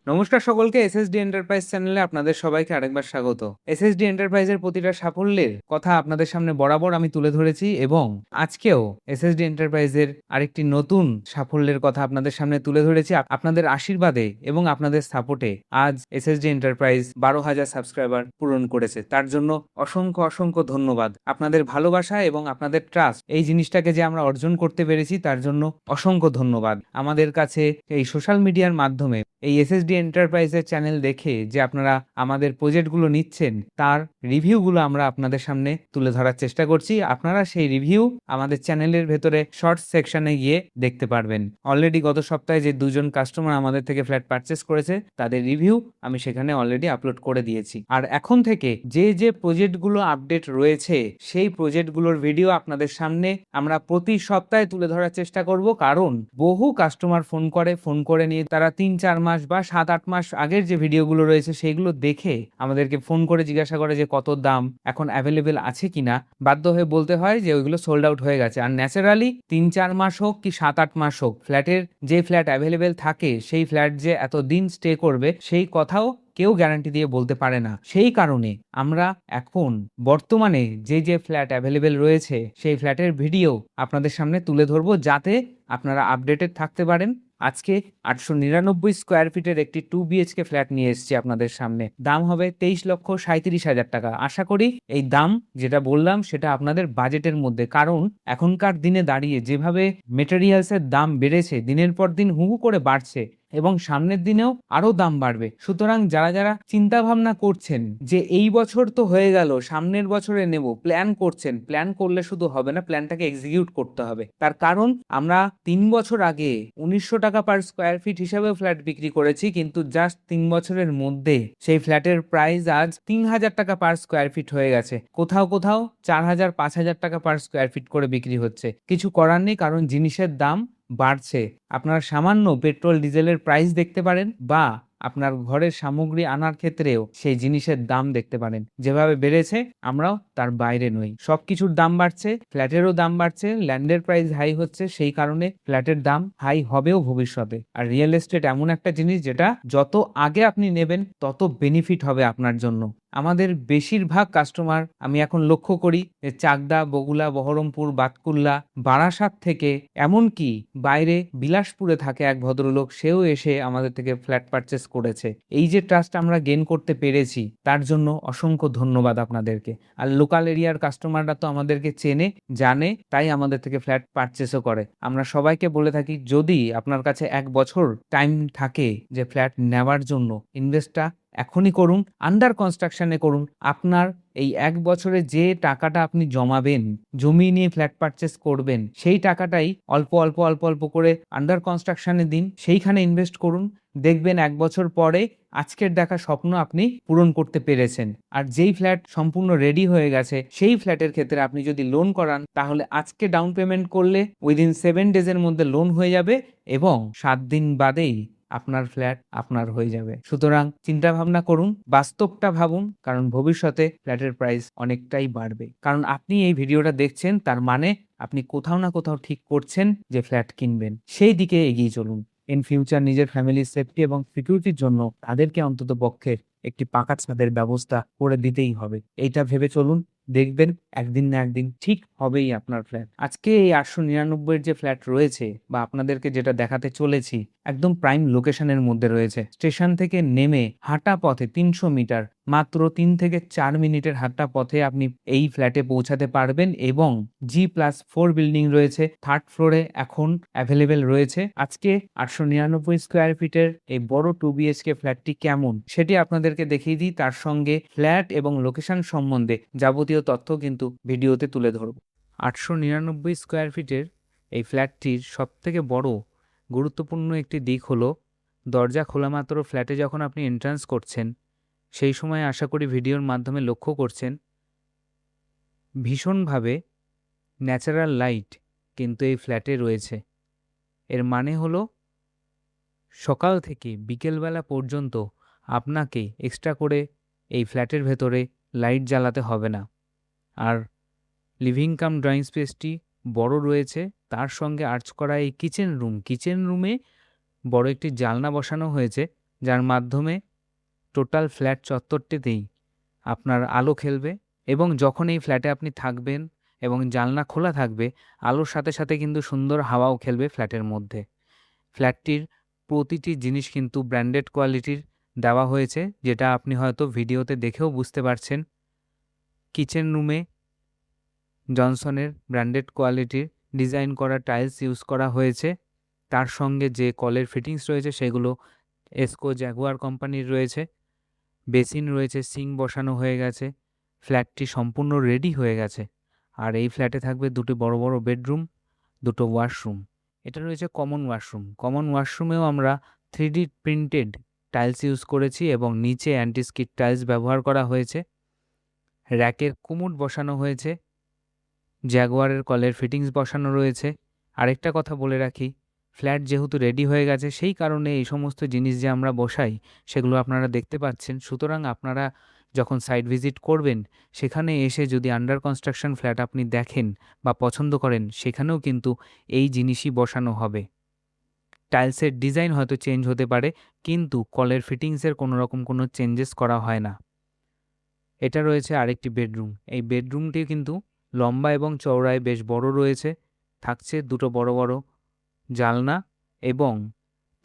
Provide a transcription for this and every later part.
নমস্কার সকলকে, SSD enterprise চ্যানেলে আপনাদের সবাইকে আরেকবার স্বাগত। এসএসডি এন্টারপ্রাইজের প্রতিটা সাফল্যের কথা আপনাদের সামনে বরাবর আমি তুলে ধরেছি এবং আজকেও এসএসডি এন্টারপ্রাইজের আরেকটি নতুন সাফল্যের কথা আপনাদের সামনে তুলে ধরেছি। আপনাদের আশীর্বাদে এবং আপনাদের সাপোর্টে আজ এসএসডি এন্টারপ্রাইজ 12,000 সাবস্ক্রাইবার পূরণ করেছে। তার জন্য অসংখ্য অসংখ্য ধন্যবাদ। আপনাদের ভালোবাসা এবং আপনাদের ট্রাস্ট, এই জিনিসটাকে যে আমরা অর্জন করতে পেরেছি তার জন্য অসংখ্য ধন্যবাদ। আমাদের কাছে এই সোশ্যাল মিডিয়ার মাধ্যমে এই এসএসডি এন্টারপ্রাইজের চ্যানেল দেখে যে আপনারা আমাদের প্রজেক্টগুলো নিচ্ছেন তার রিভিউগুলো আমরা আপনাদের সামনে তুলে ধরার চেষ্টা করছি। আপনারা সেই রিভিউ আমাদের চ্যানেলের ভেতরে শর্টস সেকশনে গিয়ে দেখতে পারবেন। অলরেডি গত সপ্তাহে যে দুজন কাস্টমার আমাদের থেকে ফ্ল্যাট পারচেস করেছে তাদের রিভিউ আমি সেখানে অলরেডি আপলোড করে দিয়েছি। আর এখন থেকে যে প্রজেক্টগুলো আপডেট রয়েছে সেই প্রজেক্টগুলোর ভিডিও আপনাদের সামনে আমরা প্রতি সপ্তাহে তুলে ধরার চেষ্টা করব, কারণ বহু কাস্টমার ফোন করে নিয়ে তারা 3-4 মাস বা 7-8 মাস আগের যে ভিডিওগুলো রয়েছে সেইগুলো দেখে আমাদেরকে ফোন করে জিজ্ঞাসা করে যে কত দাম, এখন অ্যাভেলেবেল আছে কিনা। বাধ্য হয়ে বলতে হয় যে ওইগুলো সোল্ড আউট হয়ে গেছে। আর ন্যাচারালি 3-4 মাস হোক কি 7-8 মাস হোক, যে ফ্ল্যাট অ্যাভেলেবেল থাকে সেই ফ্ল্যাট যে এত দিন স্টে করবে সেই কথাও কেউ গ্যারান্টি দিয়ে বলতে পারে না। সেই কারণে আমরা এখন বর্তমানে যে ফ্ল্যাট অ্যাভেলেবেল রয়েছে সেই ফ্ল্যাটের ভিডিও আপনাদের সামনে তুলে ধরবো, যাতে আপনারা আপডেটেড থাকতে পারেন। আজকে 899 স্কোয়ার ফিটের একটি 2 BHK ফ্ল্যাট নিয়ে এসেছি আপনাদের সামনে। দাম হবে 23,37,000 টাকা। আশা করি এই দাম যেটা বললাম সেটা আপনাদের বাজেটের মধ্যে, কারণ এখনকার দিনে দাঁড়িয়ে যেভাবে মেটেরিয়ালসের দাম বেড়েছে, দিনের পর দিন হু হু করে বাড়ছে এবং সামনের দিনেও আরো দাম বাড়বে। সুতরাং যারা চিন্তা ভাবনা করছেন যে এই বছর তো হয়ে গেল, সামনের বছরে নেব, প্ল্যান করছেন, প্ল্যান করলে শুধু হবে না, প্ল্যানটাকে এক্সিকিউট করতে হবে। তার কারণ আমরা 3 বছর আগে 1900 টাকা পার স্কোয়ার ফিট হিসাবে ফ্ল্যাট বিক্রি করেছি, কিন্তু জাস্ট 3 বছরের মধ্যে সেই ফ্ল্যাটের প্রাইস আজ 3,000 টাকা পার স্কোয়ার ফিট হয়ে গেছে। কোথাও 4,000-5,000 টাকা পার স্কোয়ার ফিট করে বিক্রি হচ্ছে। কিছু করার নেই, কারণ জিনিসের দাম বাড়ছে। আপনারা সামান্য পেট্রোল ডিজেলের প্রাইস দেখতে পারেন বা আপনার ঘরের সামগ্রী আনার ক্ষেত্রেও সেই জিনিসের দাম দেখতে পারেন। যেভাবে বেড়েছে আমরাও তার বাইরে নই। সবকিছুর দাম বাড়ছে, ফ্ল্যাটেরও দাম বাড়ছে, ল্যান্ডের প্রাইস হাই হচ্ছে, সেই কারণে ফ্ল্যাটের দাম হাই হবেও ভবিষ্যতে। আর রিয়েল এস্টেট এমন একটা জিনিস যেটা যত আগে আপনি নেবেন তত বেনিফিট হবে আপনার জন্য। আমাদের বেশিরভাগ কাস্টমার আমি এখন লক্ষ্য করি যে চাকদা, বগুলা, বহরমপুর, বাতকুল্লা, বারাসাত থেকে এমনকি বাইরে বিলাসপুরে থাকে এক ভদ্রলোক, সেও এসে আমাদের থেকে ফ্ল্যাট পারচেস করেছে। এই যে ট্রাস্ট আমরা গেইন করতে পেরেছি তার জন্য অসংখ্য ধন্যবাদ আপনাদেরকে। আর লোকাল এরিয়ার কাস্টমাররা তো আমাদেরকে চেনে, জানে, তাই আমাদের থেকে ফ্ল্যাট পারচেসও করে। আমরা সবাইকে বলে থাকি, যদি আপনার কাছে 1 বছর টাইম থাকে যে ফ্ল্যাট নেওয়ার জন্য, ইনভেস্টটা এখনই করুন, আন্ডার কনস্ট্রাকশনে করুন। আপনার এই 1 বছরে যে টাকাটা আপনি জমাবেন, জমি নিয়ে ফ্ল্যাট পারচেস করবেন, সেই টাকাটাই অল্প অল্প অল্প অল্প করে আন্ডার কনস্ট্রাকশনে দিন, সেইখানে ইনভেস্ট করুন। দেখবেন 1 বছর পরে আজকের দেখা স্বপ্ন আপনি পূরণ করতে পেরেছেন। আর যেই ফ্ল্যাট সম্পূর্ণ রেডি হয়ে গেছে সেই ফ্ল্যাটের ক্ষেত্রে আপনি যদি লোন করান, তাহলে আজকে ডাউন পেমেন্ট করলে উইদিন 7 ডেজের মধ্যে লোন হয়ে যাবে এবং 7 দিন বাদেই আপনার ফ্ল্যাট আপনার হয়ে যাবে। সুতরাং চিন্তা ভাবনা করুন, বাস্তবটা ভাবুন, কারণ ভবিষ্যতে ফ্ল্যাটের প্রাইস অনেকটাই বাড়বে। কারণ আপনি এই ভিডিওটা দেখছেন, তার মানে আপনি কোথাও না কোথাও ঠিক করছেন যে ফ্ল্যাট কিনবেন। সেই দিকে এগিয়ে চলুন। ইন ফিউচার নিজের ফ্যামিলির সেফটি এবং সিকিউরিটির জন্য তাদেরকে অন্তত পক্ষে একটি পাকা ছাদের ব্যবস্থা করে দিতেই হবে। এইটা ভেবে চলুন, দেখবেন একদিন না একদিন ঠিক হবেই আপনার ফ্ল্যাট। আজকে এই 899 যে ফ্ল্যাট রয়েছে বা আপনাদেরকে যেটা দেখাতে চলেছি, একদম প্রাইম লোকেশনের মধ্যে রয়েছে। স্টেশন থেকে নেমে হাঁটা পথে 300 মিটার, মাত্র 3 থেকে 4 মিনিটের হাঁটা পথে আপনি এই ফ্ল্যাটে পৌঁছাতে পারবেন এবং G+4 বিল্ডিং রয়েছে। 3rd ফ্লোরে এখন অ্যাভেলেবেল রয়েছে। আজকে 899 স্কোয়ার ফিটের এই বড় 2 BHK ফ্ল্যাটটি কেমন সেটি আপনাদেরকে দেখিয়ে দিই। তার সঙ্গে ফ্ল্যাট এবং লোকেশন সম্বন্ধে যাবতীয় তথ্য কিন্তু ভিডিওতে তুলে ধরব। 899 স্কোয়ার ফিটের এই ফ্ল্যাটটির সবথেকে বড় গুরুত্বপূর্ণ একটি দিক হলো, দরজা খোলা মাত্র ফ্ল্যাটে যখন আপনি এন্ট্রান্স করছেন, সেই সময় আশা করি ভিডিওর মাধ্যমে লক্ষ্য করছেন ভীষণভাবে ন্যাচারাল লাইট কিন্তু এই ফ্ল্যাটে রয়েছে। এর মানে হলো সকাল থেকে বিকেলবেলা পর্যন্ত আপনাকে এক্সট্রা করে এই ফ্ল্যাটের ভেতরে লাইট জ্বালাতে হবে না। আর লিভিং কাম ড্রয়িং স্পেসটি বড় রয়েছে, তার সঙ্গে আর্চ করা এই কিচেন রুমে বড় একটি জানলা বসানো হয়েছে, যার মাধ্যমে টোটাল ফ্ল্যাট চত্বরটিতেই আপনার আলো খেলবে এবং যখন এই ফ্ল্যাটে আপনি থাকবেন এবং জানলা খোলা থাকবে, আলোর সাথে সাথে কিন্তু সুন্দর হাওয়াও খেলবে ফ্ল্যাটের মধ্যে। ফ্ল্যাটটির প্রতিটি জিনিস কিন্তু ব্র্যান্ডেড কোয়ালিটির দেওয়া হয়েছে, যেটা আপনি হয়তো ভিডিওতে দেখেও বুঝতে পারছেন। কিচেন রুমে জনসনের ব্র্যান্ডেড কোয়ালিটির ডিজাইন করা টাইলস ইউজ করা হয়েছে। তার সঙ্গে যে কলের ফিটিংস রয়েছে সেগুলো এসকো জ্যাগুয়ার কোম্পানির রয়েছে। বেসিন রয়েছে, সিঙ্ক বসানো হয়ে গেছে। ফ্ল্যাটটি সম্পূর্ণ রেডি হয়ে গেছে। আর এই ফ্ল্যাটে থাকবে দুটি বড় বড় বেডরুম, দুটো ওয়াশরুম। এটা রয়েছে কমন ওয়াশরুম। কমন ওয়াশরুমেও আমরা 3D প্রিন্টেড টাইলস ইউজ করেছি এবং নিচে অ্যান্টি-স্কিড টাইলস ব্যবহার করা হয়েছে। র্যাকের কুমুড বসানো হয়েছে, জ্যাগুয়ারের কলের ফিটিংস বসানো রয়েছে। আরেকটা কথা বলে রাখি, ফ্ল্যাট যেহেতু রেডি হয়ে গেছে সেই কারণে এই সমস্ত জিনিস যে আমরা বসাই সেগুলো আপনারা দেখতে পাচ্ছেন। সুতরাং আপনারা যখন সাইট ভিজিট করবেন সেখানে এসে যদি আন্ডার কনস্ট্রাকশন ফ্ল্যাট আপনি দেখেন বা পছন্দ করেন, সেখানেও কিন্তু এই জিনিসই বসানো হবে। টাইলসের ডিজাইন হয়তো চেঞ্জ হতে পারে, কিন্তু কলের ফিটিংসের কোনো চেঞ্জেস করা হয় না। এটা রয়েছে আরেকটি বেডরুম। এই বেডরুমটি কিন্তু লম্বা এবং চওড়ায় বেশ বড় রয়েছে। থাকছে দুটো বড় বড় জানলা এবং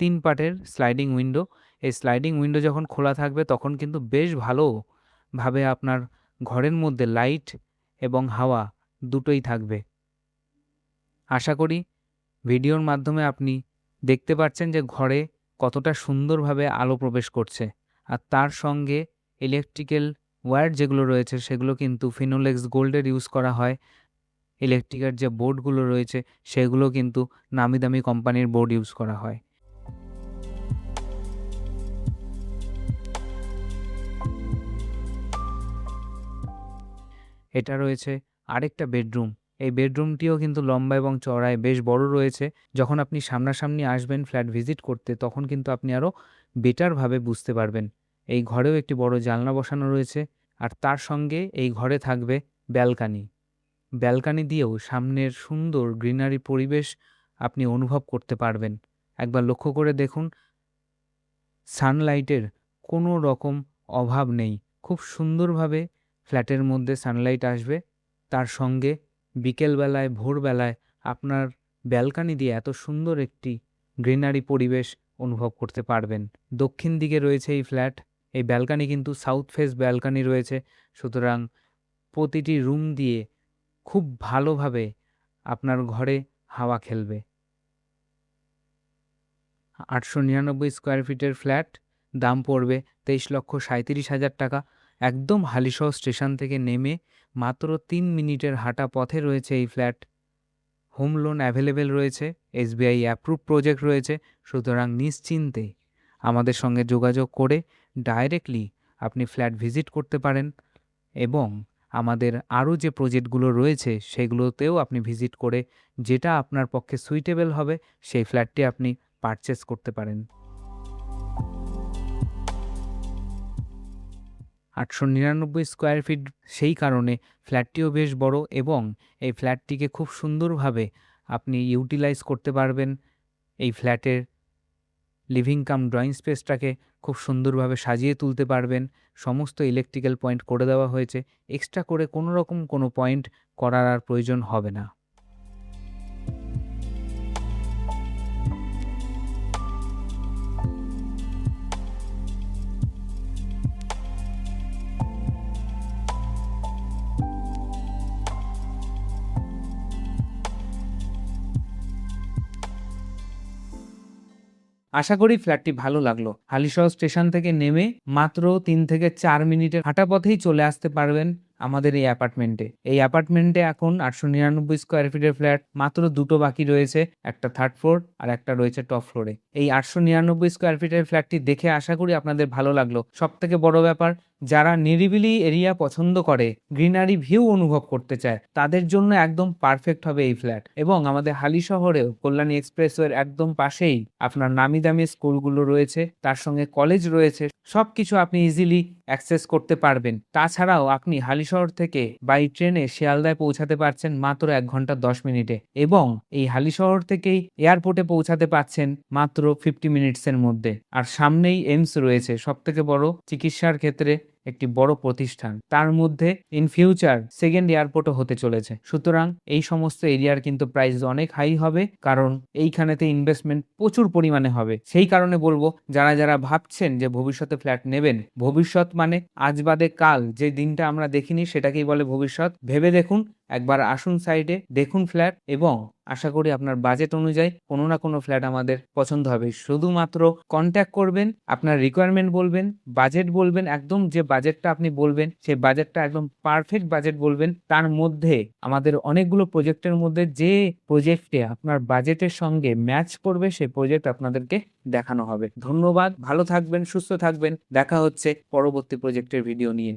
3 পার্টের স্লাইডিং উইন্ডো। এই স্লাইডিং উইন্ডো যখন খোলা থাকবে তখন কিন্তু বেশ ভালোভাবে আপনার ঘরের মধ্যে লাইট এবং হাওয়া দুটোই থাকবে। আশা করি ভিডিওর মাধ্যমে আপনি দেখতে পাচ্ছেন যে ঘরে কতটা সুন্দরভাবে আলো প্রবেশ করছে। আর তার সঙ্গে ইলেকট্রিক্যাল ওয়্যার যেগুলো রয়েছে সেগুলো কিন্তু ফিনোলেক্স গোল্ডের ইউজ করা হয়। ইলেকট্রিকের যে বোর্ডগুলো রয়েছে সেগুলো কিন্তু নামি দামি কোম্পানির বোর্ড ইউজ করা হয়। এটা রয়েছে আরেকটা বেডরুম। এই বেডরুমটিও কিন্তু লম্বা এবং চওড়ায় বেশ বড় রয়েছে। যখন আপনি সামনাসামনি আসবেন ফ্ল্যাট ভিজিট করতে তখন কিন্তু আপনি আরও বেটারভাবে বুঝতে পারবেন। এই ঘরেও একটি বড় জানলা বসানো রয়েছে আর তার সঙ্গে এই ঘরে থাকবে ব্যালকানি। ব্যালকানি দিয়েও সামনের সুন্দর গ্রিনারি পরিবেশ আপনি অনুভব করতে পারবেন। একবার লক্ষ্য করে দেখুন, সানলাইটের কোনো রকম অভাব নেই। খুব সুন্দরভাবে ফ্ল্যাটের মধ্যে সানলাইট আসবে। তার সঙ্গে বিকেলবেলায় ভোরবেলায় আপনার ব্যালকানি দিয়ে এত সুন্দর একটি গ্রিনারি পরিবেশ অনুভব করতে পারবেন। দক্ষিণ দিকে রয়েছে এই ফ্ল্যাট। এই ব্যালকানি কিন্তু সাউথ ফেস ব্যালকানি রয়েছে। সুতরাং প্রতিটি রুম দিয়ে খুব ভালোভাবে আপনার ঘরে হাওয়া খেলবে। 899 স্কোয়ার ফিটের ফ্ল্যাট, দাম পড়বে 23,37,000 টাকা। একদম হালিশহর স্টেশন থেকে নেমে মাত্র 3 মিনিটের হাঁটা পথে রয়েছে এই ফ্ল্যাট। হোম লোন অ্যাভেলেবেল রয়েছে, SBI অ্যাপ্রুভ প্রজেক্ট রয়েছে। সুতরাং নিশ্চিন্তে আমাদের সঙ্গে যোগাযোগ করে ডাইরেক্টলি আপনি ফ্ল্যাট ভিজিট করতে পারেন এবং আমাদের আরও যে প্রজেক্টগুলো রয়েছে সেগুলোতেও আপনি ভিজিট করে যেটা আপনার পক্ষে সুইটেবল হবে সেই ফ্ল্যাটটি আপনি পারচেস করতে পারেন। 899 স্কোয়ার ফিট, সেই কারণে ফ্ল্যাটটিও বেশ বড় এবং এই ফ্ল্যাটটিকে খুব সুন্দরভাবে আপনি ইউটিলাইজ করতে পারবেন। এই ফ্ল্যাটের লিভিং কাম ড্রয়িং স্পেসটাকে খুব সুন্দরভাবে সাজিয়ে তুলতে পারবেন। সমস্ত ইলেকট্রিক্যাল পয়েন্ট করে দেওয়া হয়েছে। এক্সট্রা করে কোনো পয়েন্ট করার আর প্রয়োজন হবে না। আশা করি ফ্ল্যাটটি ভালো লাগলো। হালিশহর স্টেশন থেকে নেমে মাত্র 3 থেকে 4 মিনিটের হাঁটা পথেই চলে আসতে পারবেন আমাদের এই অ্যাপার্টমেন্টে। এই অ্যাপার্টমেন্টে এখন 899 স্কোয়ার ফিটের ফ্ল্যাট মাত্র দুটো বাকি রয়েছে, একটা থার্ড ফ্লোর আর একটা রয়েছে টপ ফ্লোরে। এই 899 স্কোয়ার ফিটের ফ্ল্যাটটি দেখে আশা করি আপনাদের ভালো লাগলো। সব থেকে বড় ব্যাপার, যারা নিরিবিলি এরিয়া পছন্দ করে, গ্রিনারি ভিউ অনুভব করতে চায়, তাদের জন্য একদম পারফেক্ট হবে এই ফ্ল্যাট। এবং আমাদের হালিশহরেও কল্যাণী এক্সপ্রেসওয়ের একদম পাশেই আপনার নামি দামি স্কুলগুলো রয়েছে, তার সঙ্গে কলেজ রয়েছে। সব কিছু আপনি ইজিলি অ্যাক্সেস করতে পারবেন। তাছাড়াও আপনি হালিশহর থেকে বাই ট্রেনে শিয়ালদায় পৌঁছাতে পারছেন মাত্র ১ ঘন্টা ১০ মিনিটে এবং এই হালিশহর থেকেই এয়ারপোর্টে পৌঁছাতে পারছেন মাত্র 50 মিনিটসের মধ্যে। আর সামনেই এইমস রয়েছে, সবথেকে বড় চিকিৎসার ক্ষেত্রে একটি বড় প্রতিষ্ঠান। তার মধ্যে ইন ফিউচার সেকেন্ড এয়ারপোর্টও হতে চলেছে। সুতরাং এই সমস্ত এরিয়ার কিন্তু প্রাইস অনেক হাই হবে, কারণ এইখানেতে ইনভেস্টমেন্ট প্রচুর পরিমাণে হবে। সেই কারণে বলবো, যারা ভাবছেন যে ভবিষ্যতে ফ্ল্যাট নেবেন, ভবিষ্যৎ মানে আজ বাদে কাল, যে দিনটা আমরা দেখিনি সেটাকেই বলে ভবিষ্যৎ। ভেবে দেখুন, একবার আসুন সাইডে, দেখুন ফ্ল্যাট, এবং আশা করি আপনার বাজেট অনুযায়ী কোনো না কোনো ফ্ল্যাট আমাদের পছন্দ হবে। শুধুমাত্র কন্ট্যাক্ট করবেন, আপনার রিকোয়ারমেন্ট বলবেন, বাজেট বলবেন, একদম যে বাজেটটা আপনি বলবেন সেই বাজেটটা একদম পারফেক্ট বাজেট বলবেন। তার মধ্যে আমাদের অনেকগুলো প্রজেক্টের মধ্যে যে প্রজেক্টে আপনার বাজেটের সঙ্গে ম্যাচ করবে সেই প্রজেক্ট আপনাদেরকে দেখানো হবে। ধন্যবাদ, ভালো থাকবেন, সুস্থ থাকবেন। দেখা হচ্ছে পরবর্তী প্রজেক্টের ভিডিও নিয়ে।